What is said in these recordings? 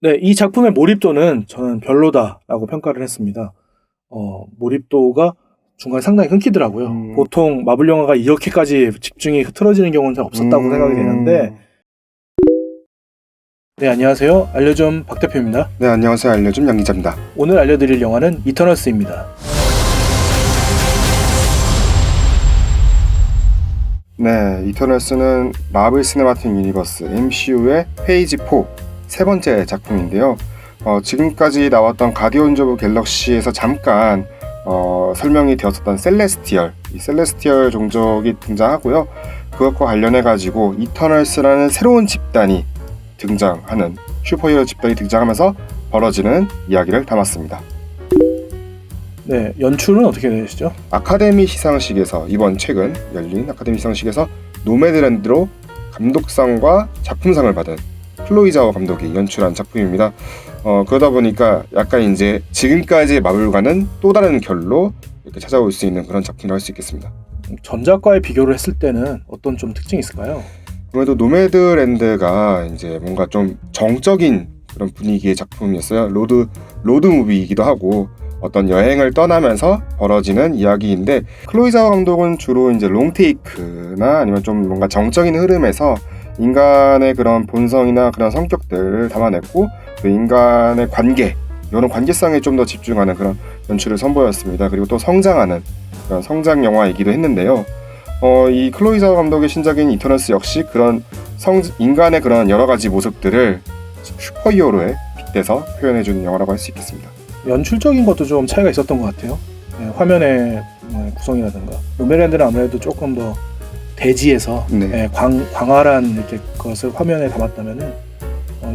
네, 이 작품의 몰입도는 저는 별로다라고 평가를 했습니다. 몰입도가 중간에 상당히 끊기더라고요. 보통 마블 영화가 이렇게까지 집중이 흐트러지는 경우는 잘 없었다고 생각이 되는데. 네, 안녕하세요. 알려좀 박 대표입니다. 네, 안녕하세요. 알려좀 양 기자입니다. 오늘 알려드릴 영화는 이터널스입니다. 네, 이터널스는 마블 시네마틱 유니버스 MCU의 페이지 4 세 번째 작품인데요. 지금까지 나왔던 가디언즈 오브 갤럭시에서 잠깐 설명이 되었었던 셀레스티얼, 이 셀레스티얼 종족이 등장하고요. 그것과 관련해가지고 이터널스라는 새로운 집단이 등장하는, 슈퍼히어로 집단이 등장하면서 벌어지는 이야기를 담았습니다. 네, 연출은 어떻게 되시죠? 아카데미 시상식에서, 이번 최근 열린 아카데미 시상식에서 노매드랜드로 감독상과 작품상을 받은 클로이 자오 감독이 연출한 작품입니다. 그러다 보니까 약간 이제 지금까지의 마블과는 또 다른 결로 이렇게 찾아올 수 있는 그런 작품이라고 할 수 있겠습니다. 전작과의 비교를 했을 때는 어떤 좀 특징이 있을까요? 아무래도 노매드랜드가 이제 뭔가 좀 정적인 그런 분위기의 작품이었어요. 로드 무비이기도 하고 어떤 여행을 떠나면서 벌어지는 이야기인데, 클로이 자오 감독은 주로 이제 롱테이크나 아니면 좀 뭔가 정적인 흐름에서 인간의 그런 본성이나 그런 성격들을 담아냈고, 그 인간의 관계, 이런 관계성에 좀 더 집중하는 그런 연출을 선보였습니다. 그리고 또 성장하는 그런 성장 영화이기도 했는데요. 이 클로이 자오 감독의 신작인 이터널스 역시 그런 인간의 그런 여러 가지 모습들을 슈퍼히어로에 빗대서 표현해주는 영화라고 할 수 있겠습니다. 연출적인 것도 좀 차이가 있었던 것 같아요. 네, 화면의 구성이라든가 노매드랜드는 아무래도 조금 더 대지에서 광활한 이렇게 것을 화면에 담았다면은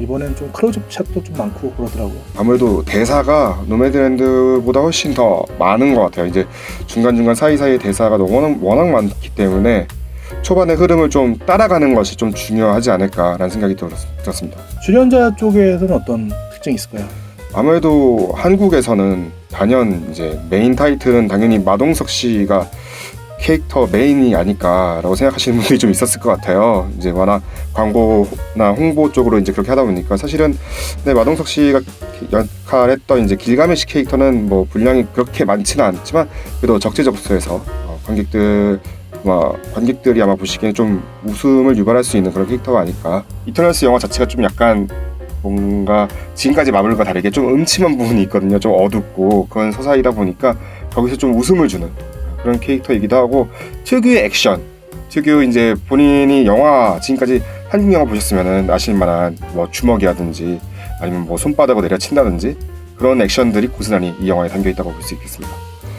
이번엔 좀 클로즈업 샷도 좀 많고 그러더라고요. 아무래도 대사가 노매드랜드보다 훨씬 더 많은 것 같아요. 이제 중간중간 사이사이 대사가 워낙 많기 때문에 초반의 흐름을 좀 따라가는 것이 좀 중요하지 않을까라는 생각이 들었습니다. 출연자 쪽에서는 어떤 특징이 있을까요? 아무래도 한국에서는 단연 이제 메인 타이틀은 당연히 마동석 씨가 캐릭터 메인이 아닐까라고 생각하시는 분들이 좀 있었을 것 같아요. 이제 워낙 광고나 홍보 쪽으로 이제 그렇게 하다 보니까 사실은 마동석 씨가 역할했던 이제 길가메시 캐릭터는 뭐 분량이 그렇게 많지는 않지만 그래도 적재적소에서 관객들이 아마 보시기에는 좀 웃음을 유발할 수 있는 그런 캐릭터가 아닐까. 이터널스 영화 자체가 좀 약간 뭔가 지금까지 마블과 다르게 좀 음침한 부분이 있거든요. 좀 어둡고 그런 서사이다 보니까 거기서 좀 웃음을 주는 그런 캐릭터이기도 하고, 특유의 액션, 이제 본인이 지금까지 한국 영화 보셨으면은 아실만한 뭐 주먹이라든지 아니면 뭐 손바닥으로 내려친다든지 그런 액션들이 고스란히 이 영화에 담겨 있다고 볼 수 있겠습니다.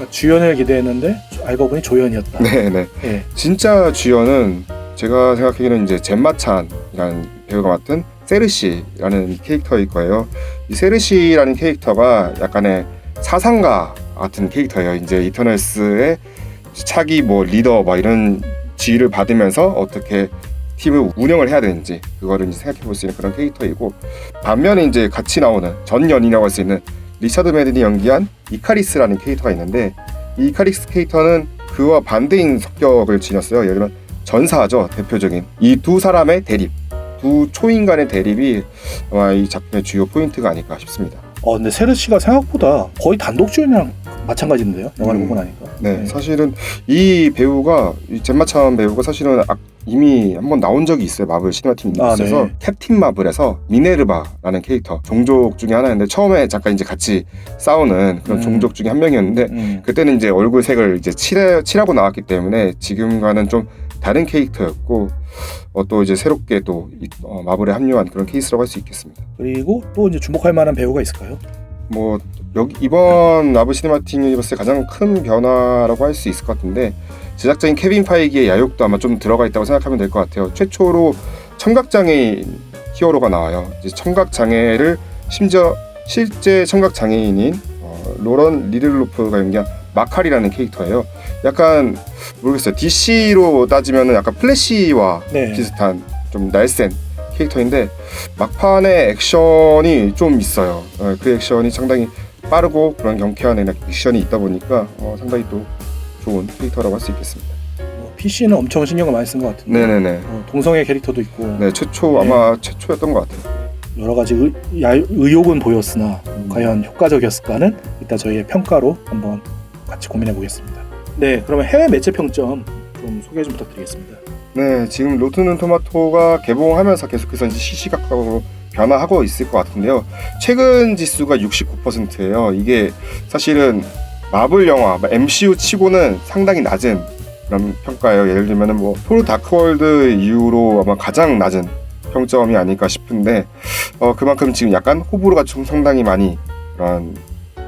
주연을 기대했는데 알고 보니 조연이었다. 네네. 네. 진짜 주연은 제가 생각하기에는 이제 젬마 찬이라는 배우가 맡은 세르시라는 캐릭터일 거예요. 이 세르시라는 캐릭터가 약간의 사상가 같은 캐릭터예요. 이제 이터널스의 차기 리더 이런 지위를 받으면서 어떻게 팀을 운영을 해야 되는지 그거를 이제 생각해 볼 수 있는 그런 캐릭터이고, 반면에 이제 같이 나오는 전 연인이라고 할 수 있는 리차드 매든이 연기한 이카리스라는 캐릭터가 있는데, 이 이카리스 캐릭터는 그와 반대인 성격을 지녔어요. 예를 들면 전사죠. 대표적인 이 두 사람의 대립, 두 초인간의 대립이 아마 이 작품의 주요 포인트가 아닐까 싶습니다. 근데 세르시가 생각보다 거의 단독 주연이랑 마찬가지인데요. 영화를 보고 나니까. 네, 사실은 이 배우가, 이 젬마 찬 배우가 사실은 이미 한번 나온 적이 있어요. 마블 시네마틱 유니버스에서. 캡틴 마블에서 미네르바라는 캐릭터, 종족 중에 하나인데, 처음에 잠깐 이제 같이 싸우는 그런 종족 중에 한 명이었는데 그때는 이제 얼굴 색을 이제 칠하고 나왔기 때문에 지금과는 좀 다른 캐릭터였고, 또 이제 새롭게 또 마블에 합류한 그런 케이스라고 할 수 있겠습니다. 그리고 또 이제 주목할 만한 배우가 있을까요? 이번 마블 시네마틱 유니버스의 가장 큰 변화라고 할 수 있을 것 같은데, 제작자인 케빈 파이기의 야욕도 아마 좀 들어가 있다고 생각하면 될 것 같아요. 최초로 청각장애인 히어로가 나와요. 이제 청각장애를 심지어 실제 청각장애인인 로런 리들로프가 연기한 마칼이라는 캐릭터예요. 약간 모르겠어요. DC로 따지면 약간 플래시와 비슷한 좀 날쌘 캐릭터인데, 막판에 액션이 좀 있어요. 그 액션이 상당히 빠르고 그런 경쾌한 액션이 있다 보니까 상당히 또 좋은 캐릭터라고 할 수 있겠습니다. PC는 엄청 신경을 많이 쓴 것 같은데. 네네네. 동성애 캐릭터도 있고. 네, 아마 최초였던 것 같아요. 여러 가지 의혹은 보였으나 과연 효과적이었을까는 이따 저희의 평가로 한번 같이 고민해 보겠습니다. 네, 그러면 해외 매체 평점 좀 소개 좀 부탁드리겠습니다. 네, 지금 로트는 토마토가 개봉하면서 계속해서 이제 시시각각으로 변화하고 있을 것 같은데요. 최근 지수가 69%예요. 이게 사실은 마블 영화, MCU 치고는 상당히 낮은 그런 평가예요. 예를 들면은 뭐 토르 다크월드 이후로 아마 가장 낮은 평점이 아닐까 싶은데 그만큼 지금 약간 호불호가 좀 상당히 많이 그런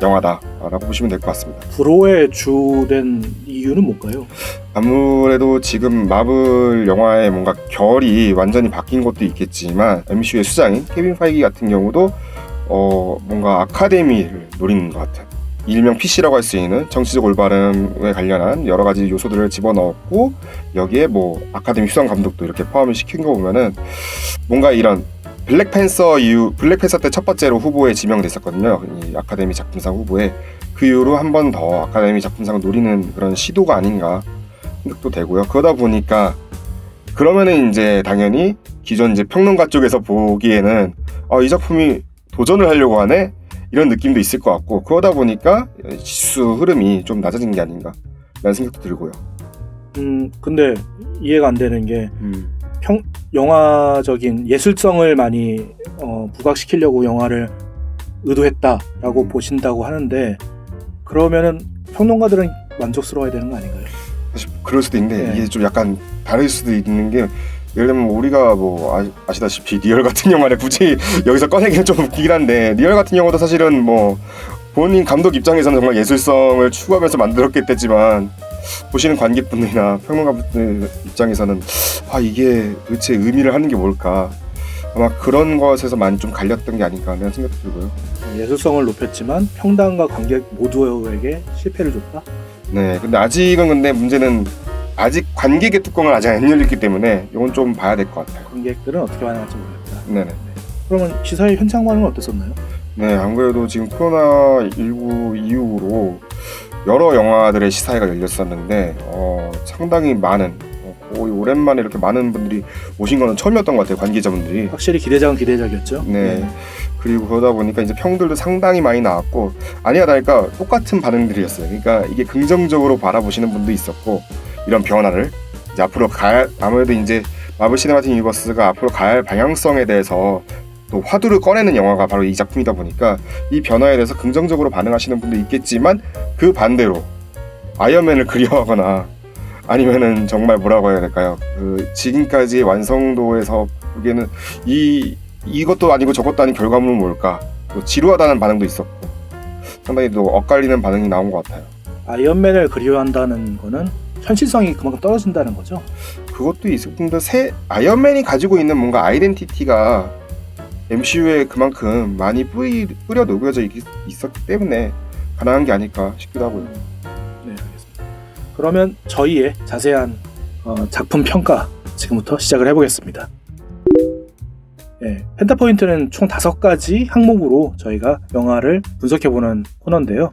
영화다라고 보시면 될 것 같습니다. 불호의 주된 이유는 뭔가요? 아무래도 지금 마블 영화의 뭔가 결이 완전히 바뀐 것도 있겠지만 MCU의 수장인 케빈 파이기 같은 경우도 뭔가 아카데미를 노리는 것 같아요. 일명 PC라고 할 수 있는 정치적 올바름에 관련한 여러 가지 요소들을 집어넣었고 여기에 뭐 아카데미 수상 감독도 이렇게 포함을 시킨 거 보면은 뭔가 이런 블랙팬서 때 첫 번째로 후보에 지명됐었거든요. 이 아카데미 작품상 후보에. 그 이후로 한 번 더 아카데미 작품상을 노리는 그런 시도가 아닌가 생각도 되고요. 그러다 보니까 그러면은 이제 당연히 기존 이제 평론가 쪽에서 보기에는 이 작품이 도전을 하려고 하네? 이런 느낌도 있을 것 같고 그러다 보니까 지수 흐름이 좀 낮아진 게 아닌가 라는 생각도 들고요. 근데 이해가 안 되는 게 영화적인 예술성을 많이 부각시키려고 영화를 의도했다라고 보신다고 하는데 그러면은 평론가들은 만족스러워야 되는 거 아닌가요? 사실 그럴 수도 있는데 네. 이게 좀 약간 다를 수도 있는 게 예를 들면 우리가 뭐 아시다시피 리얼 같은 영화를 굳이 여기서 꺼내기는 좀 웃기긴 한데 리얼 같은 영화도 사실은 뭐 본인 감독 입장에서는 정말 예술성을 추구하면서 만들었겠지만 보시는 관객분들이나 평론가분들 입장에서는 이게 도대체 의미를 하는 게 뭘까 아마 그런 것에서 많이 좀 갈렸던 게 아닌가 하는 생각도 들고요. 예술성을 높였지만 평단과 관객 모두에게 실패를 줬다? 네, 근데 아직은 문제는 아직 관객의 뚜껑을 아직 안 열렸기 때문에 이건 좀 봐야 될 것 같아요. 관객들은 어떻게 반응할지 모르겠다. 네네. 그러면 시사의 현장 반응은 어땠었나요? 네, 안 그래도 지금 코로나19 이후로 여러 영화들의 시사회가 열렸었는데 상당히 많은 거의 오랜만에 이렇게 많은 분들이 오신 거는 처음이었던 것 같아요. 관계자분들이. 확실히 기대작은 기대작이었죠. 네. 그리고 그러다 보니까 이제 평들도 상당히 많이 나왔고 아니야 다를까 똑같은 반응들이었어요. 그러니까 이게 긍정적으로 바라보시는 분도 있었고 이런 변화를 이제 앞으로 아무래도 이제 마블 시네마틱 유니버스가 앞으로 가야 할 방향성에 대해서 또 화두를 꺼내는 영화가 바로 이 작품이다 보니까 이 변화에 대해서 긍정적으로 반응하시는 분도 있겠지만 그 반대로 아이언맨을 그리워하거나 아니면은 정말 뭐라고 해야 될까요? 지금까지의 완성도에서 보기에는 이것도 아니고 저것도 아닌 결과물은 뭘까? 또 지루하다는 반응도 있었고 상당히 또 엇갈리는 반응이 나온 것 같아요. 아이언맨을 그리워한다는 거는 현실성이 그만큼 떨어진다는 거죠. 그것도 있었는데 아이언맨이 가지고 있는 뭔가 아이덴티티가 MCU에 그만큼 많이 뿌려 녹여져 있었기 때문에 가능한 게 아닐까 싶기도 하고요. 네, 알겠습니다. 그러면 저희의 자세한 작품 평가 지금부터 시작을 해보겠습니다. 네, 펜타포인트는 총 5가지 항목으로 저희가 영화를 분석해보는 코너인데요.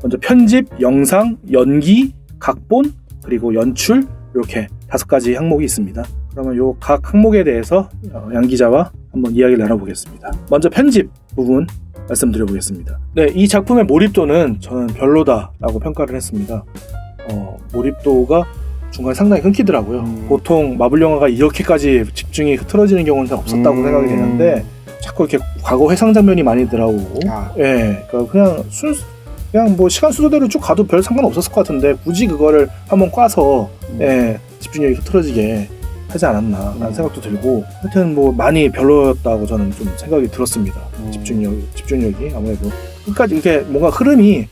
먼저 편집, 영상, 연기, 각본, 그리고 연출 이렇게 5가지 항목이 있습니다. 그러면 요 각 항목에 대해서 양 기자와 한번 이야기를 나눠보겠습니다. 먼저 편집 부분 말씀드려보겠습니다. 네, 이 작품의 몰입도는 저는 별로다라고 평가를 했습니다. 몰입도가 중간에 상당히 끊기더라고요. 보통 마블 영화가 이렇게까지 집중이 흐트러지는 경우는 잘 없었다고 생각이 되는데 자꾸 이렇게 과거 회상 장면이 많이 들어오고 예, 그러니까 그냥 뭐 시간 순서대로 쭉 가도 별 상관 없었을 것 같은데 굳이 그거를 한번 꽈서 예, 집중력이 흐트러지게 하지 않았나라는 생각도 들고 하여튼 뭐 많이 별로였다고 저는 좀 생각이 들었습니다. 집중력이 아무래도 끝까지 이렇게 뭔가 흐름이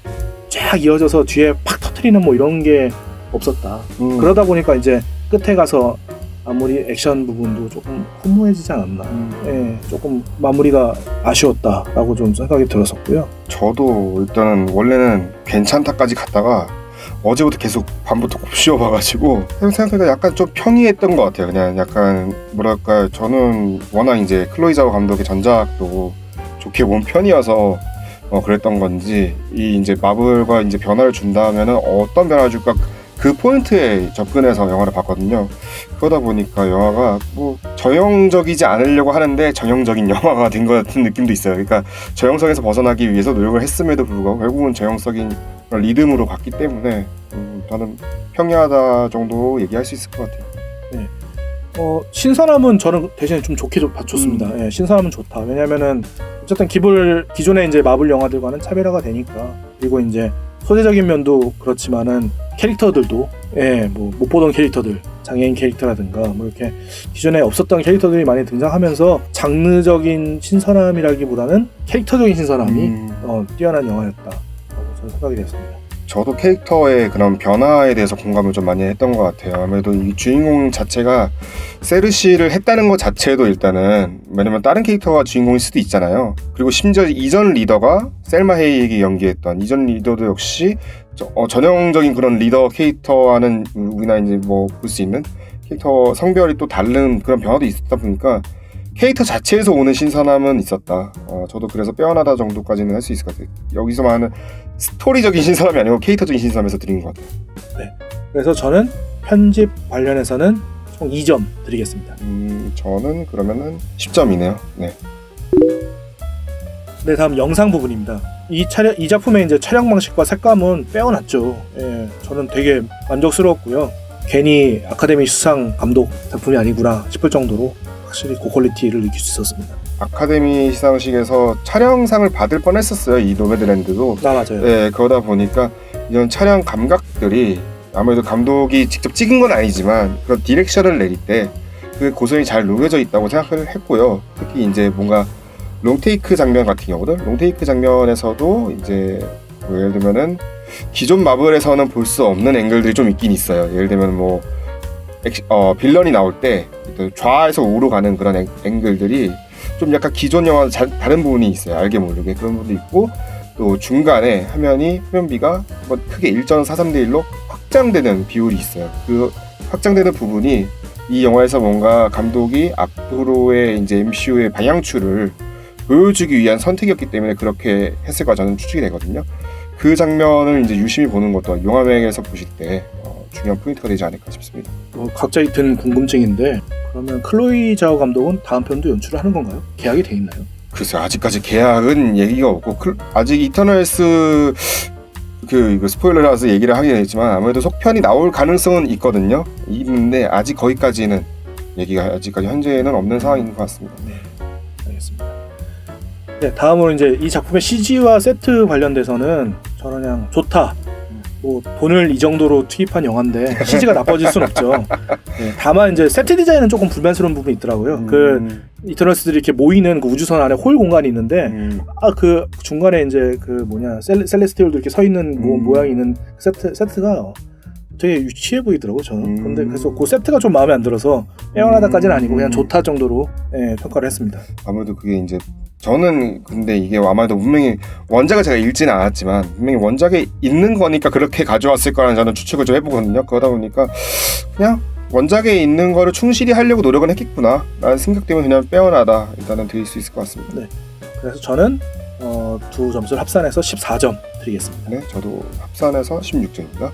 쫙 이어져서 뒤에 팍 터트리는 뭐 이런 게 없었다. 그러다 보니까 이제 끝에 가서 마무리 액션 부분도 조금 허무해지지 않았나. 예, 조금 마무리가 아쉬웠다라고 좀 생각이 들었었고요. 저도 일단은 원래는 괜찮다까지 갔다가 어제부터 계속 밤부터 곱씹어봐가지고 생각보다 약간 좀 평이했던 것 같아요. 그냥 약간 뭐랄까 저는 워낙 이제 클로이 자오 감독의 전작도 좋게 본 편이어서 그랬던 건지 이 이제 마블과 이제 변화를 준다면은 어떤 변화를 줄까 그 포인트에 접근해서 영화를 봤거든요. 그러다 보니까 영화가 뭐 저형적이지 않으려고 하는데 전형적인 영화가 된 것 같은 느낌도 있어요. 그러니까 저형성에서 벗어나기 위해서 노력을 했음에도 불구하고 결국은 저형적인 그런 리듬으로 갔기 때문에 저는 평이하다 정도 얘기할 수 있을 것 같아요. 네. 신선함은 저는 대신에 좀 좋게 봐줬습니다. 예, 신선함은 좋다. 왜냐면은 어쨌든 기존의 이제 마블 영화들과는 차별화가 되니까. 그리고 이제 소재적인 면도 그렇지만은 캐릭터들도 뭐 못 보던 캐릭터들, 장애인 캐릭터라든가 뭐 이렇게 기존에 없었던 캐릭터들이 많이 등장하면서 장르적인 신선함이라기보다는 캐릭터적인 신선함이 뛰어난 영화였다라고 저는 생각이 됐습니다. 저도 캐릭터의 그런 변화에 대해서 공감을 좀 많이 했던 것 같아요. 아무래도 이 주인공 자체가 세르시를 했다는 것 자체도 일단은, 왜냐면 다른 캐릭터가 주인공일 수도 있잖아요. 그리고 심지어 이전 리더가 셀마 헤이익이 연기했던 이전 리더도 역시 전형적인 그런 리더 캐릭터와는 우리나 이제 뭐 볼 수 있는 캐릭터 성별이 또 다른 그런 변화도 있었다 보니까 캐릭터 자체에서 오는 신선함은 있었다. 저도 그래서 빼어나다 정도까지는 할 수 있을 것 같아요. 여기서 말하는 스토리적인 신선함이 아니고 캐릭터적인 신선함에서 드린 것 같아요. 네. 그래서 저는 편집 관련해서는 총 2점 드리겠습니다. 저는 그러면은 10점이네요. 네. 네, 다음 영상 부분입니다. 이 작품의 이제 촬영 방식과 색감은 빼어났죠. 예, 저는 되게 만족스러웠고요. 괜히 아카데미 수상 감독 작품이 아니구나 싶을 정도로 확실히 고퀄리티를 느낄 수 있었습니다. 아카데미 시상식에서 촬영상을 받을 뻔했었어요. 이 노매드랜드도. 맞아요. 네, 그러다 보니까 이런 촬영 감각들이 아무래도 감독이 직접 찍은 건 아니지만 그런 디렉션을 내릴 때 그 고스란히 잘 녹여져 있다고 생각을 했고요. 특히 이제 뭔가 롱테이크 장면 같은 경우들, 롱테이크 장면에서도 이제 뭐 예를 들면은 기존 마블에서는 볼 수 없는 앵글들이 좀 있긴 있어요. 예를 들면 뭐 빌런이 나올 때 좌에서 우로 가는 그런 앵글들이 좀 약간 기존 영화와 다른 부분이 있어요. 알게 모르게 그런 부분도 있고, 또 중간에 화면비가 한번 크게 1.43대 1로 확장되는 비율이 있어요. 그 확장되는 부분이 이 영화에서 뭔가 감독이 앞으로의 이제 MCU의 방향추를 보여주기 위한 선택이었기 때문에 그렇게 했을까 저는 추측이 되거든요. 그 장면을 이제 유심히 보는 것도 영화명에서 보실 때 중요한 포인트가 되지 않을까 싶습니다. 갑자기 든 궁금증인데, 그러면 클로이 자오 감독은 다음 편도 연출을 하는 건가요? 계약이 돼 있나요? 글쎄, 아직까지 계약은 얘기가 없고 아직 이터널스 이거 스포일러라서 얘기를 하긴 했지만 아무래도 속편이 나올 가능성은 있는데 아직 거기까지는 얘기가 아직까지 현재는 없는 상황인 것 같습니다. 네, 알겠습니다. 네, 다음으로 이제 이 작품의 CG와 세트 관련돼서는 저는 그냥 좋다. 뭐 돈을 이 정도로 투입한 영화인데 CG가 나빠질 순 없죠. 네, 다만 이제 세트 디자인은 조금 불만스러운 부분이 있더라고요. 그 이터널스들이 이렇게 모이는 그 우주선 안에 홀 공간이 있는데 그 중간에 이제 그 셀레스티얼도 이렇게 서 있는 모양이 있는 세트가 되게 유치해 보이더라고요, 저는. 근데 그래서 그 세트가 좀 마음에 안 들어서 빼어나다까지는 아니고 그냥 좋다 정도로 평가를 했습니다. 아무래도 그게 이제 저는 근데 이게 아마도 분명히 원작을 제가 읽지는 않았지만 분명히 원작에 있는 거니까 그렇게 가져왔을 거라는 저는 추측을 좀 해보거든요. 그러다 보니까 그냥 원작에 있는 거를 충실히 하려고 노력은 했겠구나 라는 생각 때문에 그냥 빼어나다 일단은 드릴 수 있을 것 같습니다. 네. 그래서 저는 두 점수를 합산해서 14점 드리겠습니다. 네, 저도 합산해서 16점입니다.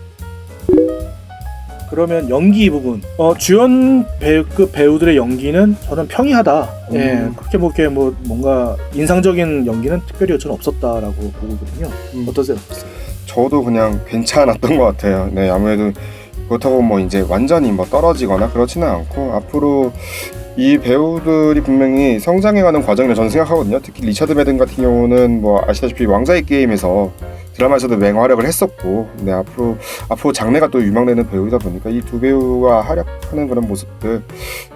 그러면 연기 부분, 주연 배우급 배우들의 연기는 저는 평이하다. 그렇게 뭔가 인상적인 연기는 특별히 저는 없었다라고 보거든요. 어떠세요? 저도 그냥 괜찮았던 것 같아요. 네, 아무래도 그렇다고 뭐 이제 완전히 뭐 떨어지거나 그렇지는 않고 앞으로 이 배우들이 분명히 성장해가는 과정이라고 저는 생각하거든요. 특히 리처드 매든 같은 경우는 뭐 아시다시피 왕자의 게임에서 드라마에서도 맹활약을 했었고, 근데 앞으로 장래가 또 유망되는 배우이다 보니까 이 두 배우가 활약하는 그런 모습들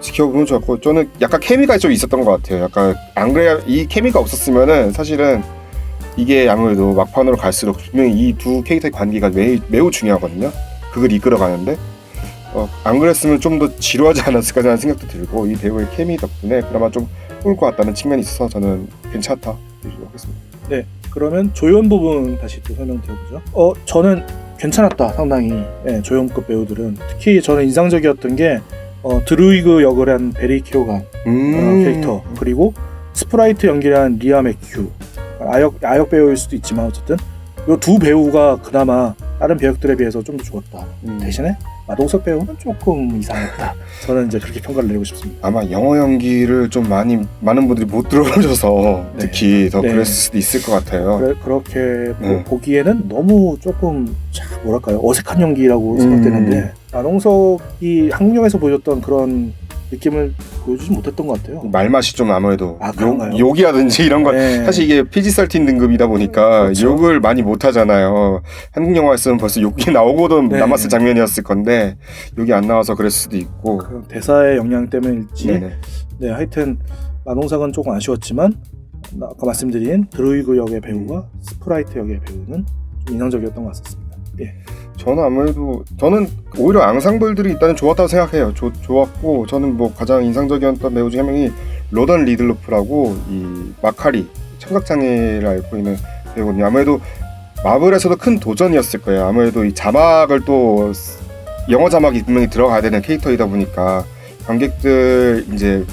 지켜보면 좋았고, 저는 약간 케미가 좀 있었던 것 같아요. 약간 안 그래야 이 케미가 없었으면은 사실은 이게 아무래도 막판으로 갈수록 분명히 이 두 캐릭터의 관계가 매우 중요하거든요. 그걸 이끌어가는데 안 그랬으면 좀 더 지루하지 않았을까라는 생각도 들고, 이 배우의 케미 덕분에 그나마 좀 올 것 같다는 측면이 있어서 저는 괜찮다 얘기를 하겠습니다. 네, 그러면 조연 부분 다시 또 설명드려보죠. 저는 괜찮았다, 상당히. 조연급 배우들은 특히 저는 인상적이었던 게 드루이그 역을 한 베리 키오간 캐릭터, 그리고 스프라이트 연기를 한 리아 맥큐, 아역 배우일 수도 있지만 어쨌든 이 두 배우가 그나마 다른 배역들에 비해서 좀 더 좋았다. 대신에 마동석 배우는 조금 이상했다. 저는 이제 그렇게 평가를 내리고 싶습니다. 아마 영어 연기를 좀 많은 분들이 못 들어보셔서 네. 특히 더 네. 그랬을 수도 있을 것 같아요. 그렇게 네. 보기에는 너무 조금 뭐랄까요, 어색한 연기라고 생각되는데 마동석이 한국영에서 보여줬던 그런 느낌을 보여주지 못했던 것 같아요. 말맛이 좀 아무래도 그런가요? 욕이라든지 이런 건 네. 사실 이게 PG-13 등급이다 보니까 그렇죠. 욕을 많이 못 하잖아요. 한국 영화였으면 벌써 욕이 나오고도 네. 남았을 장면이었을 건데 욕이 안 나와서 그랬을 수도 있고. 그런 대사의 영향 때문일지 네네. 네, 하여튼 마동석은 조금 아쉬웠지만 아까 말씀드린 드루이그 역의 배우와 스프라이트 역의 배우는 좀 인상적이었던 것 같습니다. 예. 저는 오히려 앙상블들이 일단은 좋았다고 생각해요. 좋았고 저는 뭐 가장 인상적이었던 배우 중에 한 명이 로던 리들로프라고 이 마카리 청각장애를 앓고 있는 배우거든요. 아무래도 마블에서도 큰 도전이었을 거예요. 아무래도 이 자막을 또 영어 자막이 분명히 들어가야 되는 캐릭터이다 보니까 관객들 이제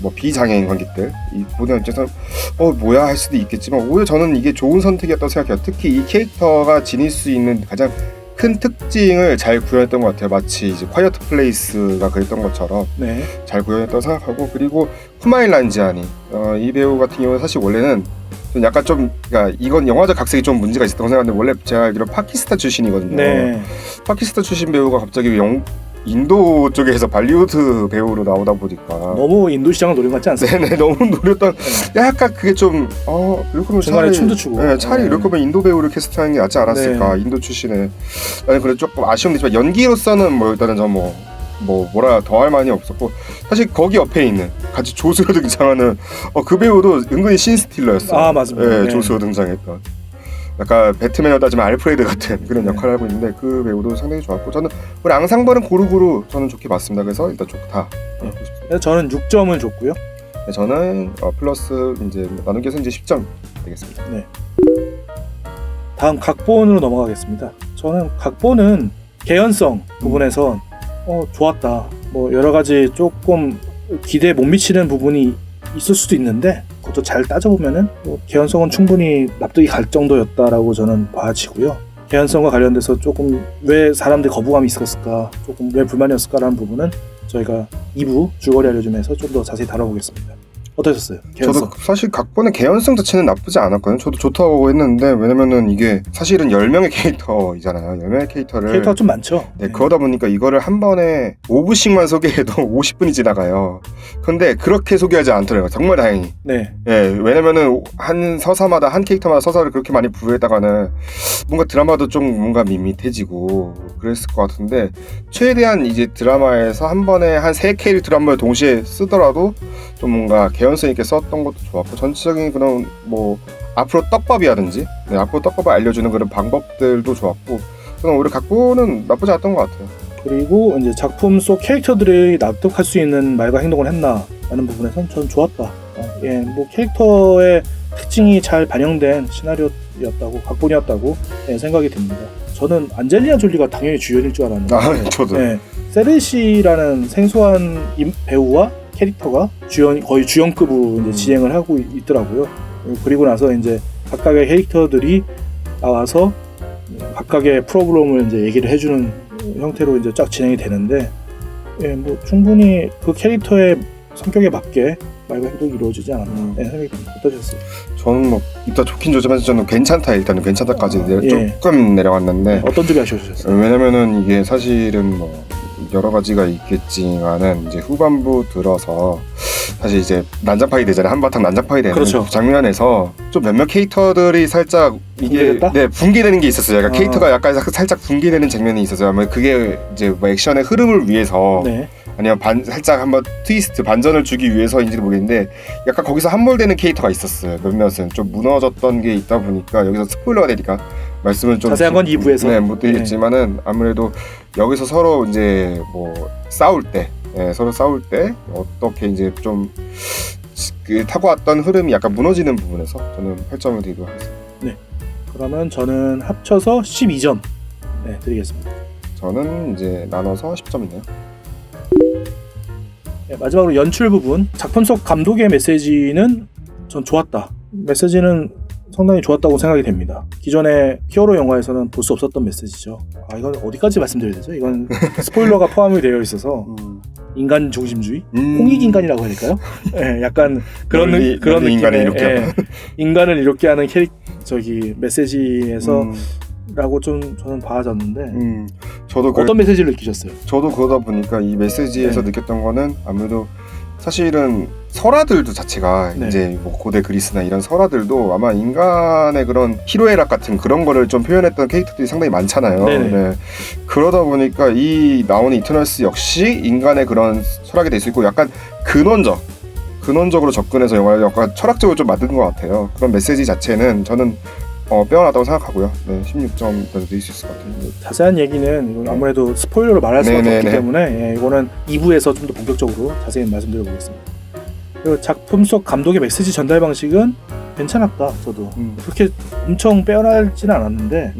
뭐 비장애인 관객들 이 보는 입장에서 뭐야 할 수도 있겠지만 오히려 저는 이게 좋은 선택이었다고 생각해요. 특히 이 캐릭터가 지닐 수 있는 가장 큰 특징을 잘 구현했던 것 같아요. 마치 이제 콰이어트 플레이스가 그랬던 것처럼 네. 잘 구현했다고 생각하고 그리고 쿠마일 난지아니 이 배우 같은 경우는 사실 원래는 좀 약간 좀 그러니까 이건 영화적 각색이 좀 문제가 있었다고 생각하는데 원래 제가 알기로 파키스탄 출신이거든요. 네. 파키스탄 출신 배우가 갑자기 인도 쪽에서 발리우드 배우로 나오다 보니까 너무 인도 시장을 노린 것 같지 않습니까? 네네 너무 노렸던 약간 그게 좀 이럴 거면 중간에 춤도 추고 네, 차라리 이럴 거면 인도 배우를 캐스팅하는 게 낫지 않았을까. 인도 출신에 나는 그래 조금 아쉬움이 있지만 연기로서는 뭐 일단은 저 뭐라 더 할 만이 없었고 사실 거기 옆에 있는 같이 조수로 등장하는 그 배우도 은근히 신스틸러였어요. 아 맞습니다. 네, 네. 조수로 등장했던 약간 배트맨을 따지면 알프레드 같은 그런 역할을 하고 있는데 그 배우도 상당히 좋았고 저는 우리 앙상블은 고루고루 저는 좋게 봤습니다. 그래서 일단 좋다. 그래서 저는 6점을 줬고요. 네, 저는 플러스 이제 나누기에서 이제 10점 되겠습니다. 네. 다음 각본으로 넘어가겠습니다. 저는 각본은 개연성 부분에서 좋았다. 뭐 여러 가지 조금 기대에 못 미치는 부분이 있을 수도 있는데 그것도 잘 따져보면은 개연성은 충분히 납득이 갈 정도였다라고 저는 봐지고요. 개연성과 관련돼서 조금 왜 사람들이 거부감이 있었을까, 조금 왜 불만이었을까라는 부분은 저희가 2부 줄거리 알려주면서 좀 더 자세히 다뤄보겠습니다. 어떠셨어요? 개연성? 저도 사실 각본의 개연성 자체는 나쁘지 않았거든요. 저도 좋다고 했는데 왜냐면은 이게 사실은 10명의 캐릭터이잖아요. 10명의 캐릭터가 좀 많죠. 네, 그러다 보니까 이거를 한 번에 5부씩만 소개해도 50분이 지나가요. 근데 그렇게 소개하지 않더라고요. 정말 다행히. 네. 예, 왜냐면은 한 서사마다 한 캐릭터마다 서사를 그렇게 많이 부여했다가는 뭔가 드라마도 좀 뭔가 밋밋해지고 그랬을 것 같은데 최대한 이제 드라마에서 한 번에 한 3캐릭터 한 번에 동시에 쓰더라도 좀 뭔가 개연성 있게 썼던 것도 좋았고 전체적인 그런 뭐 앞으로 떡밥이라든지 앞으로 떡밥을 알려주는 그런 방법들도 좋았고 저는 오히려 각본은 나쁘지 않았던 것 같아요. 그리고 이제 작품 속 캐릭터들이 납득할 수 있는 말과 행동을 했나라는 부분에선 전 좋았다. 뭐 캐릭터의 특징이 잘 반영된 시나리오였다고 각본이었다고 생각이 듭니다. 저는 안젤리나 졸리가 당연히 주연일 줄 알았는데 저도. 세르시라는 생소한 배우와 캐릭터가 거의 주연급으로 이제 진행을 하고 있더라고요. 그리고 나서 이제 각각의 캐릭터들이 나와서 각각의 프로그램을 이제 얘기를 해주는 형태로 이제 쫙 진행이 되는데, 뭐 충분히 그 캐릭터의 성격에 맞게 말과 행동이 이루어지지 않았나 생각이 듭니다. 어떠셨어요? 저는 뭐 이따 좋긴 좋지만 저는 괜찮다 일단은 괜찮다까지 예. 조금 내려왔는데 어떤 점이 아쉬우셨어요? 왜냐면은 이게 사실은 뭐 여러 가지가 있겠지만은 이제 후반부 들어서 사실 이제 난장판이 되잖아요. 한바탕 난장판이 되는 그렇죠. 장면에서 좀 몇몇 캐릭터들이 살짝 이게 붕괴됐다? 붕괴되는 게 있었어요. 약간 캐릭터가 약간 살짝 붕괴되는 장면이 있었어요. 아마 그게 이제 뭐 액션의 흐름을 위해서 아니면 살짝 한번 트위스트 반전을 주기 위해서인지는 모르겠는데 약간 거기서 함몰되는 캐릭터가 있었어요. 몇몇은 좀 무너졌던 게 있다 보니까 여기서 스포일러가 되니까 말씀을 좀 자세한 건 2부에서 못 드리겠지만은 아무래도 여기서 서로 이제 뭐 싸울 때 서로 싸울 때 어떻게 이제 좀 그 타고 왔던 흐름이 약간 무너지는 부분에서 저는 8점을 드리도록 하겠습니다. 네. 그러면 저는 합쳐서 12점 드리겠습니다. 저는 이제 나눠서 10점이네요. 마지막으로 연출 부분, 작품 속 감독의 메시지는 전 좋았다. 메시지는 상당히 좋았다고 생각이 됩니다. 기존의 히어로 영화에서는 볼 수 없었던 메시지죠. 이건 어디까지 말씀드려야 되죠? 이건 스포일러가 포함이 되어 있어서 인간 중심주의, 홍익 인간이라고 해야 될까요? 예, 약간 그런 인간을 느낌의 이롭게 인간을 이롭게 하는 메시지에서 라고 좀 저는 봐졌는데 저도 어떤 메시지를 느끼셨어요? 저도 그러다 보니까 이 메시지에서 느꼈던 거는 아무래도 사실은 설화들도 자체가 이제 뭐 고대 그리스나 이런 설화들도 아마 인간의 그런 희로애락 같은 그런 거를 좀 표현했던 캐릭터들이 상당히 많잖아요. 네. 그러다 보니까 이 나오는 이터널스 역시 인간의 그런 철학이 될 수 있고 약간 근원적으로 접근해서 영화를 약간 철학적으로 좀 만든 것 같아요. 그런 메시지 자체는 저는 빼어나다고 생각하고요. 네, 16점 드릴 수 있을 것 같아요. 자세한 얘기는 아무래도 스포일러로 말할 수밖에 없기 때문에 이거는 2부에서 좀 더 본격적으로 자세히 말씀드려보겠습니다. 그리고 작품 속 감독의 메시지 전달 방식은 괜찮았다. 저도 그렇게 엄청 빼어나지는 않았는데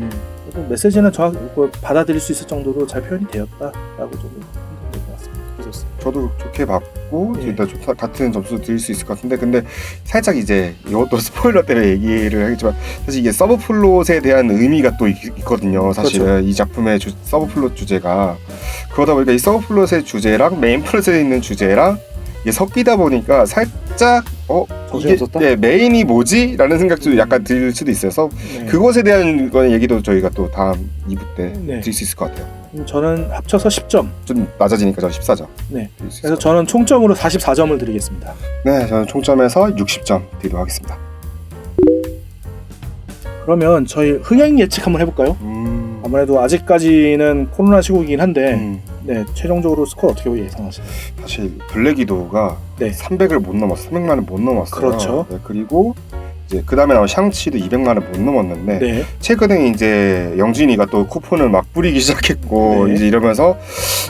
메시지는 정확히 받아들일 수 있을 정도로 잘 표현이 되었다라고 좀 생각될 것 같습니다. 그렇습니다. 저도 좋게 봤고 일단 같은 점수 드릴 수 있을 것 같은데 근데 살짝 이제 이것도 스포일러 때문에 얘기를 하겠지만 사실 이게 서브플롯에 대한 의미가 또 있거든요. 사실은 그렇죠. 이 작품의 서브플롯 주제가 그러다 보니까 이 서브플롯의 주제랑 메인 플롯에 있는 주제랑 이게 섞이다 보니까 살짝 이게 메인이 뭐지? 라는 생각도 약간 들 수도 있어서 그것에 대한 얘기도 저희가 또 다음 2부 때 드릴 수 있을 것 같아요. 저는 합쳐서 10점. 좀 낮아지니까 저는 14점. 네. 그래서 저는 총점으로 44점을 드리겠습니다. 네, 저는 총점에서 60점 드리도록 하겠습니다. 그러면 저희 흥행 예측 한번 해볼까요? 아무래도 아직까지는 코로나 시국이긴 한데 최종적으로 스코어 어떻게 예상하시나요? 사실 블랙위도우가 300을 못 넘었어요. 300만을 못 넘었어요. 그렇죠. 그리고 이제 그 다음에 나온 샹치도 200만을 못 넘었는데 최근에 이제 영진이가 또 쿠폰을 막 뿌리기 시작했고 이제 이러면서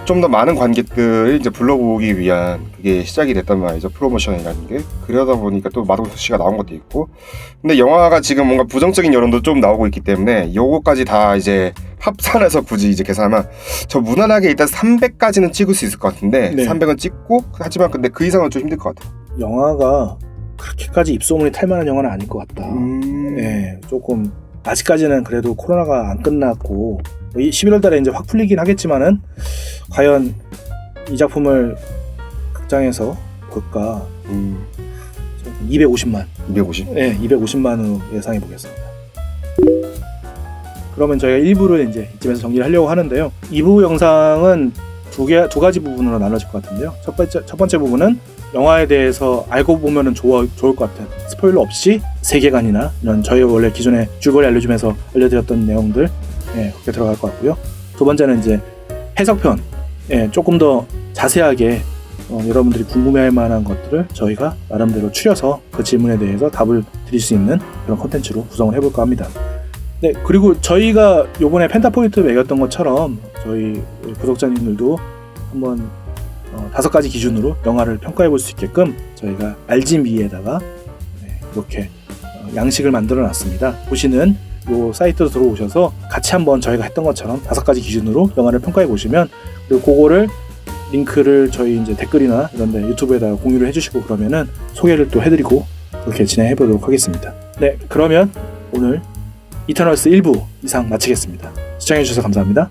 좀 더 많은 관객들을 이제 불러보기 위한 그게 시작이 됐단 말이죠. 프로모션이라는 게. 그러다 보니까 또 마동석 씨가 나온 것도 있고 근데 영화가 지금 뭔가 부정적인 여론도 좀 나오고 있기 때문에 요거까지 다 이제 합산해서 굳이 이제 계산하면 저 무난하게 일단 300까지는 찍을 수 있을 것 같은데 300은 찍고 하지만 근데 그 이상은 좀 힘들 것 같아요. 영화가 그렇게까지 입소문이 탈 만한 영화는 아닐 것 같다. 조금 아직까지는 그래도 코로나가 안 끝났고 11월 달에 이제 확 풀리긴 하겠지만은 과연 이 작품을 극장에서 볼까 250만. 250? 네, 250만으로 예상해 보겠습니다. 그러면 저희가 1부를 이제 이쯤에서 정리를 하려고 하는데요. 2부 영상은 두 가지 부분으로 나눠질 것 같은데요. 첫 번째 부분은 영화에 대해서 알고 보면은 좋을 것 같은 스포일러 없이 세계관이나 이런 저희 원래 기존에 줄거리 알려주면서 알려드렸던 내용들 그렇게 들어갈 것 같고요. 두 번째는 이제 해석편 조금 더 자세하게 여러분들이 궁금해할 만한 것들을 저희가 나름대로 추려서 그 질문에 대해서 답을 드릴 수 있는 그런 콘텐츠로 구성을 해볼까 합니다. 네, 그리고 저희가 요번에 펜타포인트 매겼던 것처럼 저희 구독자님들도 한번 5가지 기준으로 영화를 평가해 볼 수 있게끔 저희가 RGB에다가 이렇게 양식을 만들어 놨습니다. 보시는 요 사이트로 들어오셔서 같이 한번 저희가 했던 것처럼 5가지 기준으로 영화를 평가해 보시면 그리고 그거를 링크를 저희 이제 댓글이나 이런 데 유튜브에다가 공유를 해주시고 그러면은 소개를 또 해드리고 그렇게 진행해 보도록 하겠습니다. 네, 그러면 오늘 이터널스 1부 이상 마치겠습니다. 시청해 주셔서 감사합니다.